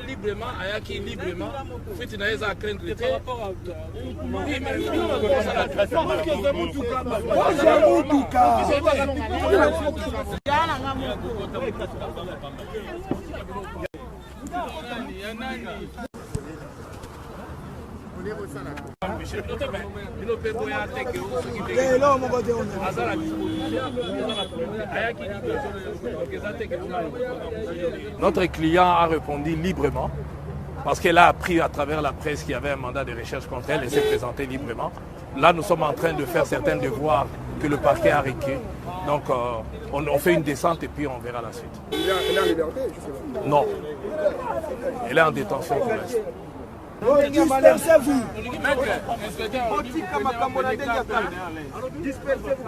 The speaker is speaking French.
librement, ayaki librement, fait une à craindre le Notre client a répondu librement parce qu'elle a appris à travers la presse qu'il y avait un mandat de recherche contre elle et s'est présentée librement. Là, nous sommes en train de faire certains devoirs que le parquet a requis. Donc, on fait une descente et puis on verra la suite. Elle est en liberté, je sais pas. Non. Elle est en détention pour l'instant. Dispersez-vous. Dispersez-vous.